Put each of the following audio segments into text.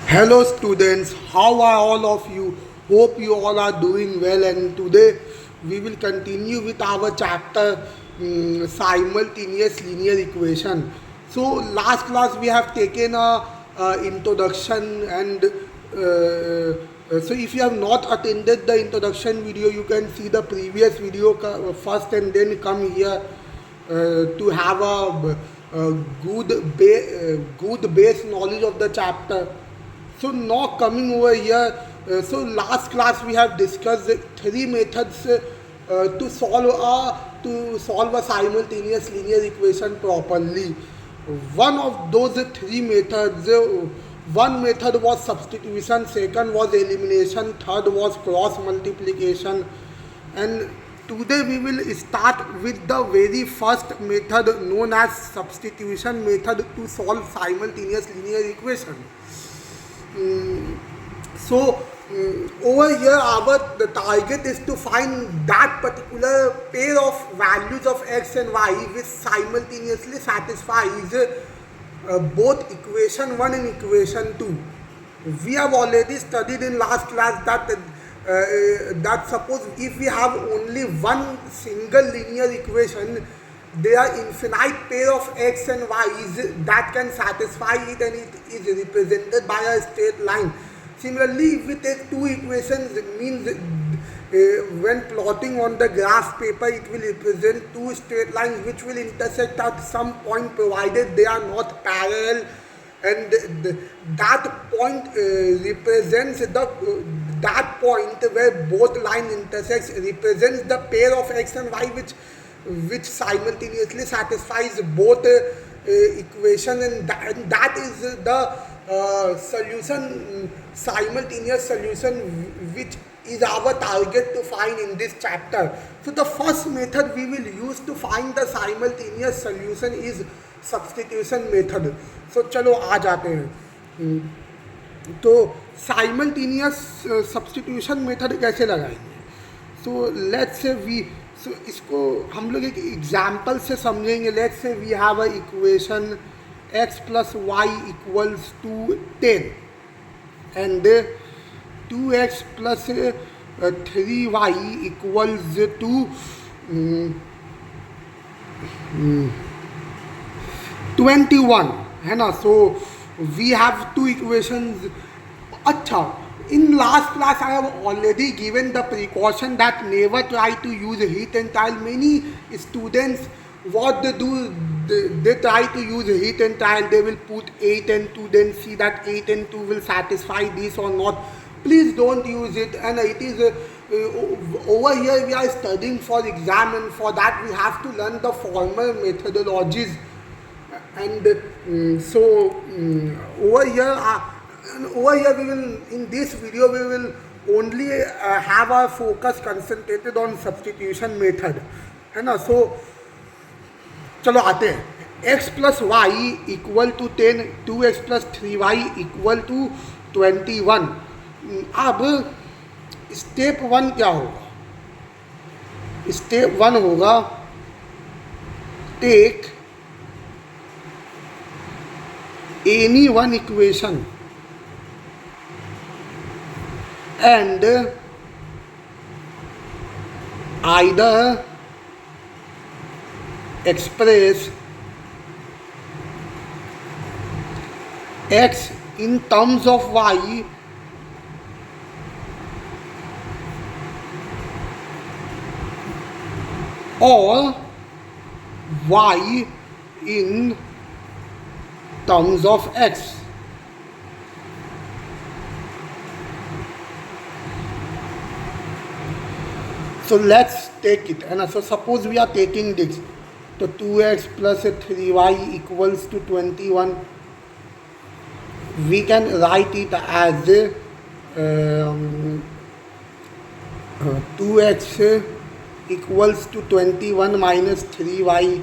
Hello students, how are all of you? Hope you all are doing well, and today we will continue with our chapter Simultaneous Linear Equation. So last class we have taken a introduction, and so if you have not attended the introduction video, you can see the previous video first and then come here to have a good base knowledge of the chapter. So now coming over here, so last class we have discussed three methods to solve a simultaneous linear equation properly. One of those three methods, one method was substitution, second was elimination, third was cross multiplication, and today we will start with the very first method known as substitution method to solve simultaneous linear equation. Over here the target is to find that particular pair of values of x and y which simultaneously satisfies both equation 1 and equation 2. We have already studied in last class that suppose if we have only one single linear equation, there are infinite pair of x and y's that can satisfy it, and it is represented by a straight line. Similarly, if we take two equations, it means when plotting on the graph paper, it will represent two straight lines which will intersect at some point provided they are not parallel, and that point represents that point where both lines intersect represents the pair of x and y which simultaneously satisfies both equation, and that is the solution, simultaneous solution, which is our target to find in this chapter. So the first method we will use to find the simultaneous solution is substitution method. So चलो आ जाते हैं. तो simultaneous substitution method कैसे लगाएंगे. So let's say सो इसको हम लोग एक एग्जाम्पल से समझेंगे. Let's say we have a equation x plus y equals to 10 and 2x plus 3y equals to 21 है ना. So we have two equations. अच्छा, in last class I have already given the precaution that never try to use heat and trial. Many students, what they do, they try to use heat and trial. They will put 8 and 2, then see that 8 and 2 will satisfy this or not. Please don't use it. And it is over here we are studying for exam, and for that we have to learn the formal methodologies. And over here we will, in this video we will only have our focus concentrated on substitution method है ना. सो चलो आते हैं. x plus y equal to 10, 2x plus 3y equal to 21. अब step 1 क्या होगा. Step 1 होगा take any one equation and either express x in terms of y or y in terms of x. So let's take it. And so suppose we are taking this. So 2x plus 3y equals to 21. We can write it as 2x equals to 21 minus 3y.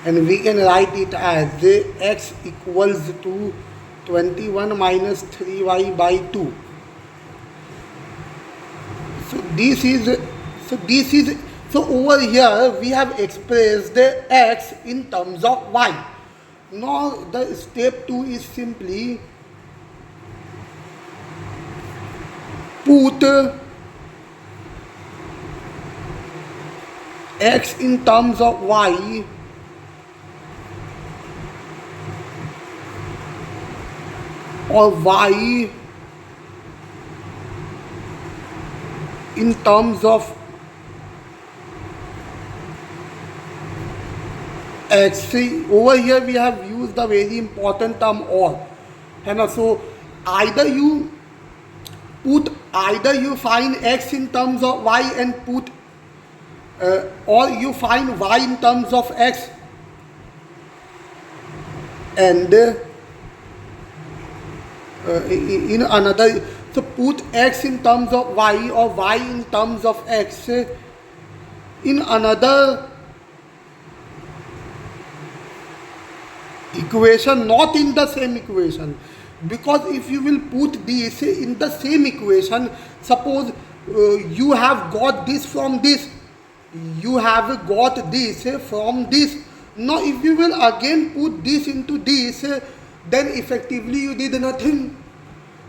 And we can write it as x equals to 21 minus 3y by 2. So over here we have expressed x in terms of y. Now the step 2 is simply put x in terms of y or y in terms of x. See, over here we have used the very important term or, and so either you find x in terms of y and put or you find y in terms of x and in another, so put x in terms of y or y in terms of x in another equation, not in the same equation. Because if you will put this in the same equation, suppose you have got this from this, you have got this from this. Now if you will again put this into this, then effectively you did nothing.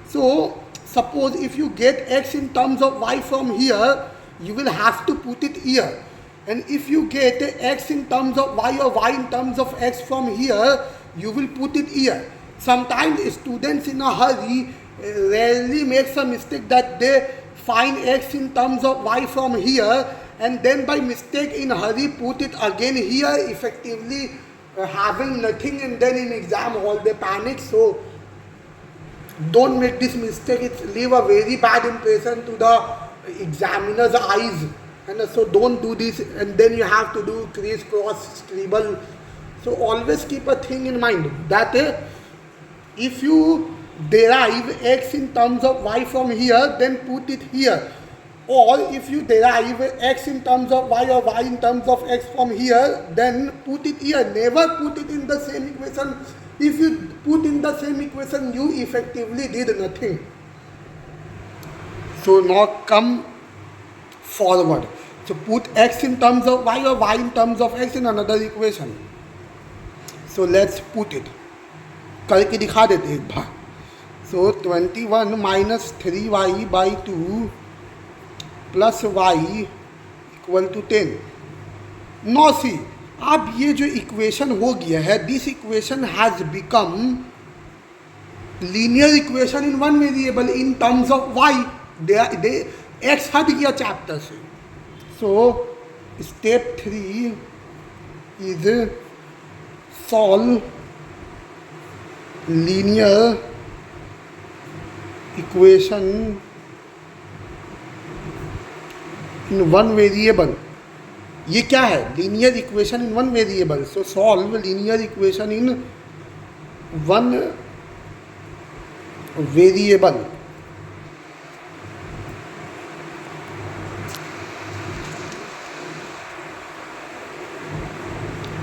So suppose if you get x in terms of y from here, you will have to put it here. And if you get x in terms of y or y in terms of x from here, you will put it here. Sometimes students in a hurry rarely makes a mistake that they find x in terms of y from here and then by mistake in hurry put it again here, effectively having nothing, and then in exam all they panic. So don't make this mistake. It leave a very bad impression to the examiner's eyes. And so don't do this, and then you have to do criss-cross scribble. So always keep a thing in mind that if you derive x in terms of y from here, then put it here. Or if you derive x in terms of y or y in terms of x from here, then put it here. Never put it in the same equation. If you put in the same equation, you effectively did nothing. So now come forward. So put x in terms of y or y in terms of x in another equation. So let's put it. करके दिखा देते एक बार. So 21 minus 3y by 2 plus y equal to 10. Now see, अब ये जो equation हो गया है, this equation has become linear equation in one variable in terms of y. दे एक्स हट गया चैप्टर से. So step 3 is solve linear equation in one variable. ये क्या है? Linear equation in one variable. So solve linear equation in one variable.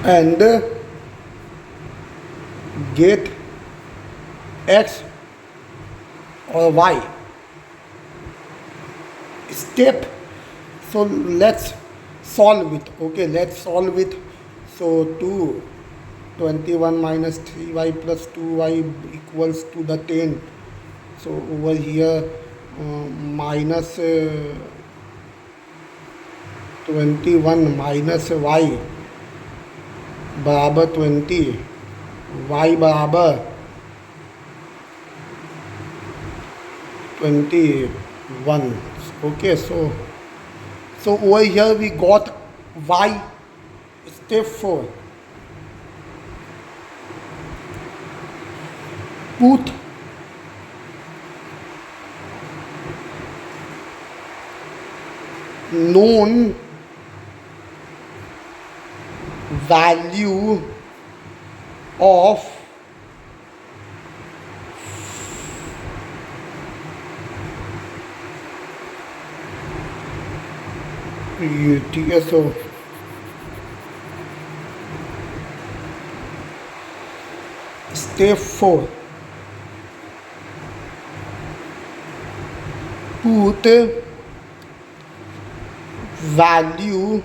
and get x or y. Step. So let's solve it. Okay, let's solve it. So 21 minus 3y plus 2y equals to the 10. So over here minus 21 minus y बराबर 20, y बराबर 21. Okay, so over here we got y. Step 4. Put known value of TSO step 4. Put value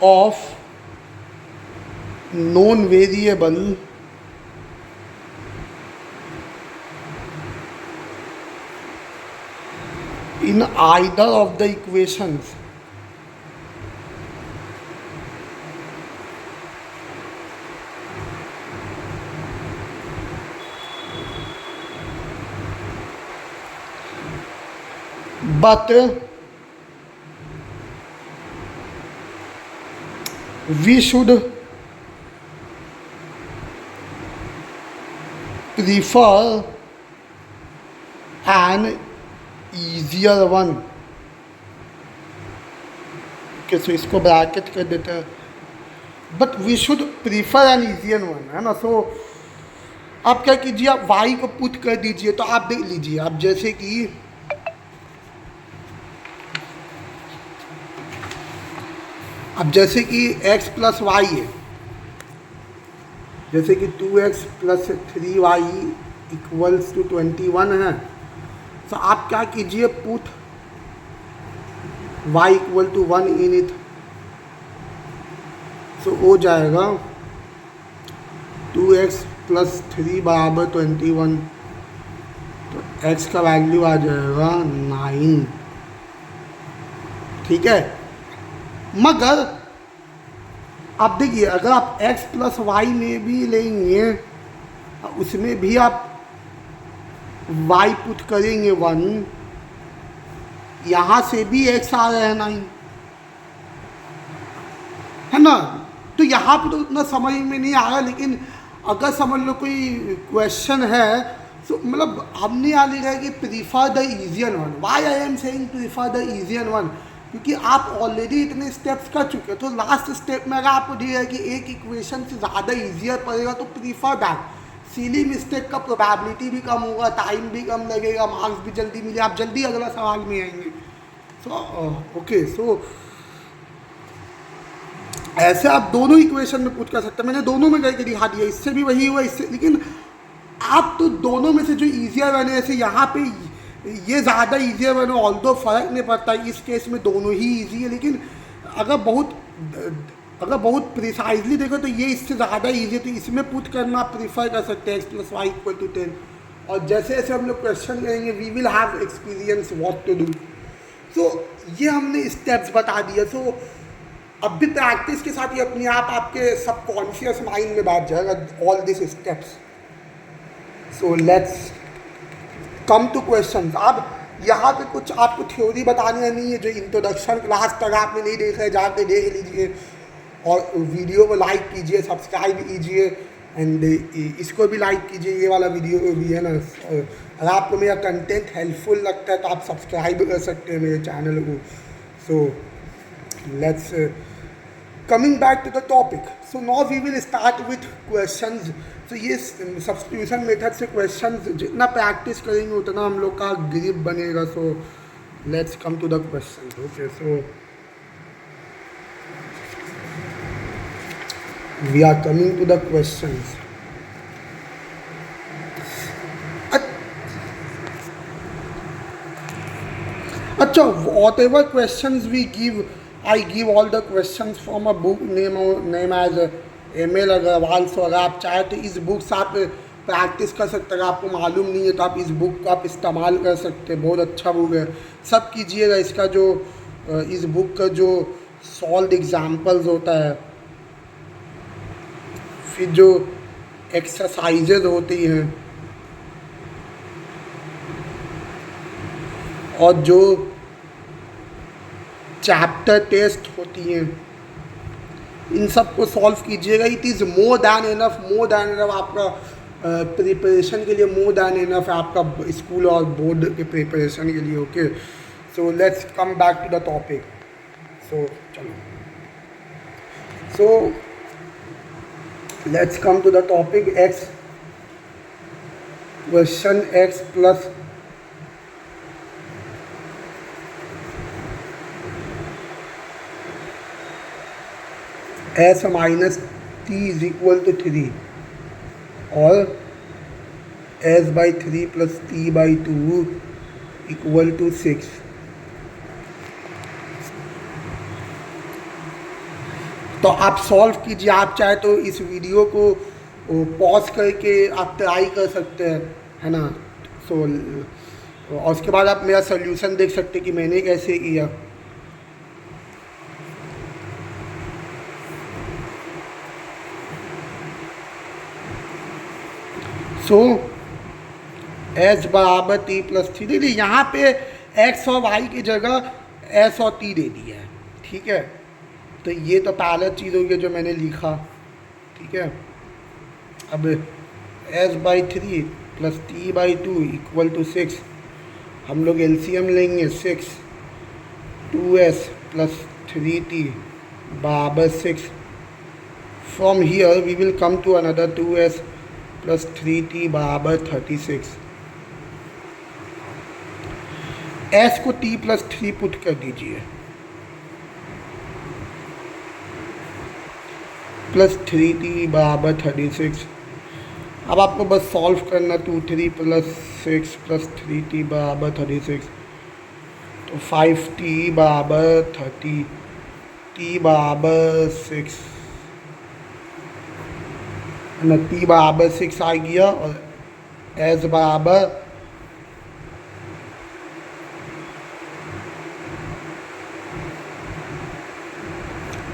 of known variable in either of the equations but we should prefer an easier one. Okay, so इसको bracket कर देते हैं, but we should prefer an easier one, है ना. सो आप क्या कीजिए, आप y को पुट कर दीजिए. तो आप देख लीजिए, आप जैसे कि x प्लस वाई है, जैसे कि 2x plus 3y equals to 21 है. तो आप क्या कीजिए, put y equal to 1 in it. So हो जाएगा 2x प्लस 3 बराबर 21. तो x का वैल्यू आ जाएगा 9. ठीक है. मगर आप देखिए, अगर आप x प्लस वाई में भी लेंगे, उसमें भी आप y पुट करेंगे 1, यहाँ से भी x आ रहा है 9, है ना. तो यहाँ पर तो उतना समझ में नहीं आ रहा, लेकिन अगर समझ लो कोई क्वेश्चन है, तो मतलब हमने यहाँ लिखा है कि prefer the easier one. Why I am saying prefer the easier one, क्योंकि आप ऑलरेडी इतने स्टेप्स कर चुके हो. तो लास्ट स्टेप में अगर आपको दिया है कि एक इक्वेशन से ज़्यादा इजियर पड़ेगा, तो प्रीफर दैट. सिली मिस्टेक का प्रोबेबिलिटी भी कम होगा, टाइम भी कम लगेगा, मार्क्स भी जल्दी मिले, आप जल्दी अगला सवाल में आएंगे. सो ओके, सो ऐसे आप दोनों इक्वेशन में पुट कर सकते हैं. मैंने दोनों में करके दिखा दिया, इससे भी वही हुआ, इससे. लेकिन आप तो दोनों में से जो इजियर बने, जैसे यहाँ पे ये ज़्यादा ईजियर बने, ऑल्दो फ़र्क नहीं पड़ता. इस केस में दोनों ही ईजी है, लेकिन अगर बहुत प्रिसाइजली देखो तो ये इससे ज़्यादा ईजी है. तो इसमें पुट करना आप प्रीफर कर सकते हैं x plus Y equal to 10. और जैसे जैसे हम लोग क्वेश्चन करेंगे, we will have experience what to do. So ये हमने स्टेप्स बता दिया. सो अब भी प्रैक्टिस के साथ ही अपने आप आपके सबकॉन्शियस माइंड में बैठ जाएगा all this steps. So let's come to question. अब यहाँ पे कुछ आपको थ्योरी बतानी नहीं है, जो इंट्रोडक्शन क्लास तक आपने नहीं देखा है, जाके देख लीजिए. और वीडियो को लाइक कीजिए, सब्सक्राइब कीजिए, एंड इसको भी लाइक कीजिए, ये वाला वीडियो भी, है ना. अगर आपको मेरा कंटेंट हेल्पफुल लगता है तो आप सब्सक्राइब कर सकते हैं मेरे चैनल को. So let's coming back to the topic. So now we will start with questions. तो ये सब्स्टिट्यूशन मेथड से क्वेश्चंस जितना प्रैक्टिस करेंगे उतना हम लोग का ग्रिप बनेगा. So let's come to the question. Okay, so we are coming to the questions. अच्छा, whatever questions we give, I give all the questions from a book name as ML Agarwal. So अगर आप चाहे तो इस book से आप practice कर सकते हैं. अगर आपको मालूम नहीं है तो आप इस बुक को आप इस्तेमाल कर सकते हैं. बहुत अच्छा बुक है. सब कीजिएगा. इसका जो इस बुक का जो सॉल्व एग्जाम्पल्स होता है, फिर जो एक्सरसाइजेज होती हैं, और जो चैप्टर टेस्ट होती हैं, इन सब को सॉल्व कीजिएगा. It is more than enough आपका प्रिपरेशन के लिए, मोर दैन इनफ है आपका स्कूल और बोर्ड के प्रिपरेशन के लिए. Okay, so let's come back to the topic. So चलो, so let's come to the topic. X question x plus s minus t is equal to 3 और s by 3 plus t by 2 equal to 6. तो आप solve कीजिए, आप चाहे तो इस video को पॉज करके आप ट्राई कर सकते हैं, है ना। सो और उसके बाद आप मेरा सोल्यूशन देख सकते हैं कि मैंने कैसे किया। सो एस बराबर टी प्लस थ्री, देखिए यहाँ पे एक्स और वाई की जगह एस और टी दे दिया है, ठीक है। तो ये तो पहला चीज़ हो गया जो मैंने लिखा, ठीक है। अब s by three plus t by two equal to six, हम लोग एलसीएम लेंगे, six two s plus three t बराबर six. From here we will come to another two s plus three t बराबर 36। एस को T plus three put कर दीजिए, plus three t बराबर 36। अब आपको बस सॉल्व करना, two three plus six plus three t बराबर 36, तो 5t बराबर 30, t बराबर 6, ना t बराबर 6 आ गया, और s बराबर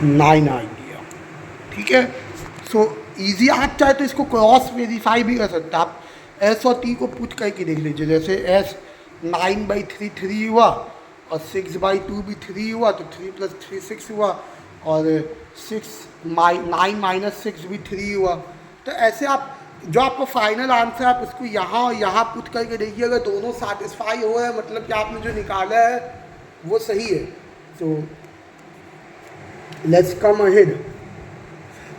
9 आ गया, ठीक है। सो इजी, आप चाहे तो इसको क्रॉस वेरीफाई भी कर सकते हैं। आप एस और टी को पुट करके देख लीजिए, जैसे एस 9/3 3 हुआ, और 6/2 भी 3 हुआ, तो 3 प्लस 3 6 हुआ, और 9 माइनस 6 भी 3 हुआ। तो ऐसे आप जो आपको फाइनल आंसर आप उसको यहाँ और यहाँ पुट करके देखिए, अगर दोनों सेटिस्फाई हो रहे हैं मतलब कि आपने जो निकाला है वो सही है। तो लेट्स कम अहेड।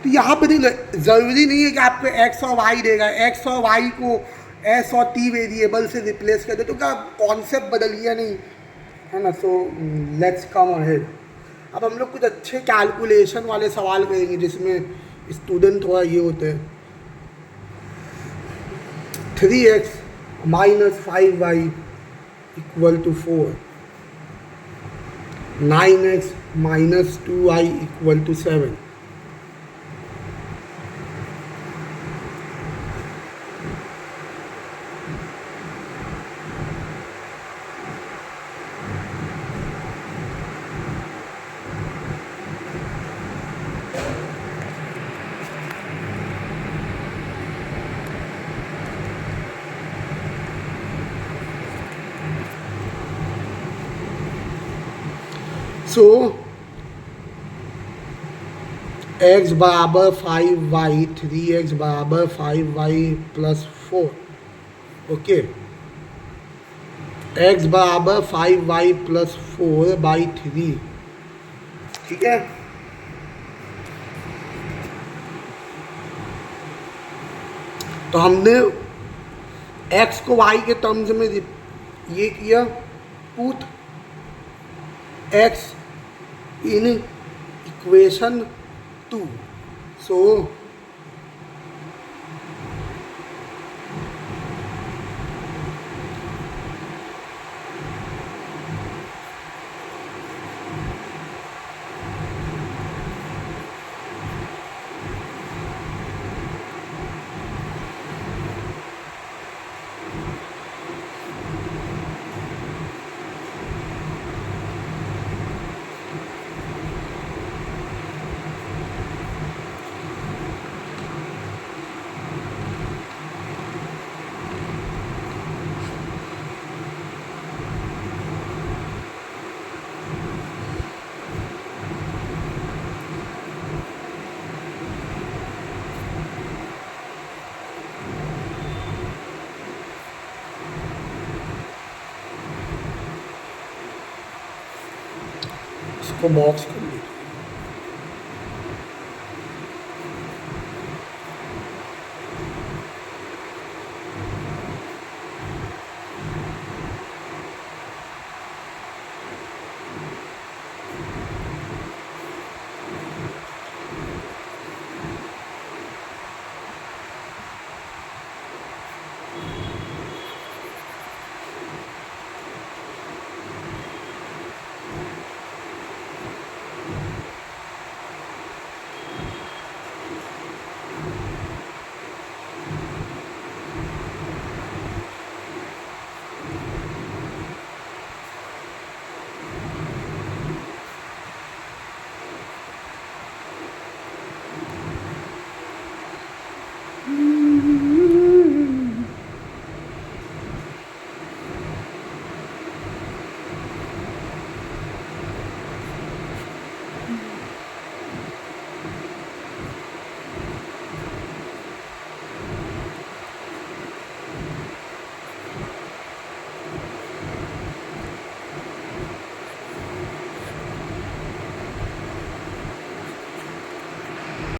तो यहाँ पे ज़रूरी नहीं है कि आपको एक्स और वाई देगा, एक्स और वाई को एस और टी वेरिएबल से रिप्लेस कर दे, तो क्या कॉन्सेप्ट बदल गया नहीं, है ना। सो लेट्स कम अहेड। अब हम लोग कुछ अच्छे कैलकुलेशन वाले सवाल करेंगे जिसमें स्टूडेंट थोड़ा ये होते हैं। 3x minus 5y equal to 4, 9x minus 2y equal to 7। So x बराबर 5y, 3x बराबर 5y प्लस 4, ओके। x बराबर 5y प्लस 4/3, ठीक है। तो हमने x को y के टर्म्स में ये किया, put x in equation 2। so इसको बॉक्स